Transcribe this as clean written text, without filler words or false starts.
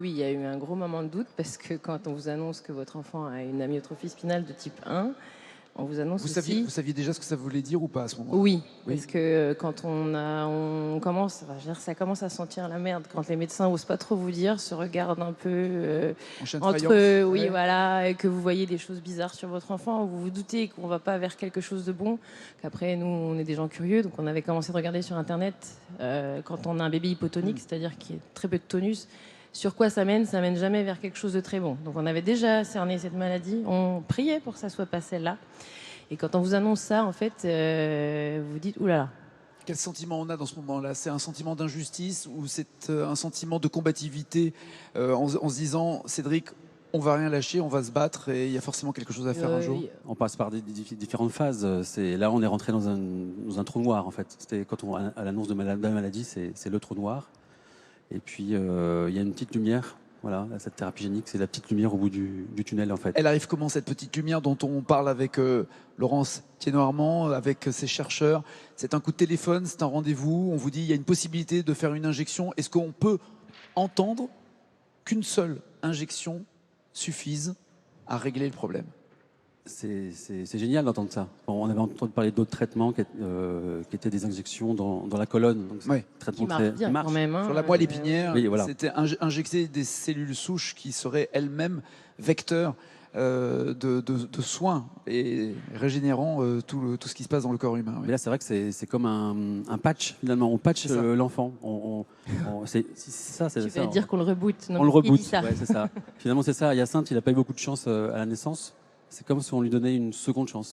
Oui, il y a eu un gros moment de doute parce que quand on vous annonce que votre enfant a une amyotrophie spinale de type 1, on vous annonce aussi. Vous saviez déjà ce que ça voulait dire ou pas à ce moment-là? Oui, Oui. parce que quand on commence, enfin, je veux dire, ça commence à sentir la merde quand les médecins osent pas trop vous dire, se regardent un peu En chien de entre faïence, oui, ouais. voilà, et que vous voyez des choses bizarres sur votre enfant, vous vous doutez qu'on va pas vers quelque chose de bon, qu'après nous on est des gens curieux, donc on avait commencé de regarder sur internet quand on a un bébé hypotonique, c'est-à-dire qui a très peu de tonus. Sur quoi ça mène? Ça mène jamais vers quelque chose de très bon. Donc on avait déjà cerné cette maladie, on priait pour que ça soit pas celle-là. Et quand on vous annonce ça, en fait, vous dites oulala. Quel sentiment on a dans ce moment-là? C'est un sentiment d'injustice ou c'est un sentiment de combativité en se disant, Cédric, on va rien lâcher, on va se battre et il y a forcément quelque chose à faire un jour? On passe par des différentes phases. Là, on est rentré dans un trou noir, en fait. C'était quand à l'annonce de la maladie, c'est le trou noir. Et puis, il y a une petite lumière. Voilà, cette thérapie génique, c'est la petite lumière au bout du tunnel, en fait. Elle arrive comment, cette petite lumière dont on parle avec Laurence Thiénot-Armand, avec ses chercheurs? C'est un coup de téléphone, c'est un rendez-vous, on vous dit il y a une possibilité de faire une injection. Est-ce qu'on peut entendre qu'une seule injection suffise à régler le problème? C'est génial d'entendre ça. On avait entendu parler d'autres traitements qui étaient des injections dans la colonne. Donc, Ouais. Qui marche bien quand même. Hein, sur la moelle épinière, oui, voilà. c'était injecter des cellules souches qui seraient elles-mêmes vecteurs de soins et régénérant tout ce qui se passe dans le corps humain. Mais là, c'est vrai que c'est comme un patch, finalement. On patch l'enfant. C'est ça. Tu vas dire qu'on le reboot. Non, on le reboot, ça. ouais, c'est ça. Finalement, c'est ça. Hyacinthe, il n'a pas eu beaucoup de chance à la naissance. C'est comme si on lui donnait une seconde chance.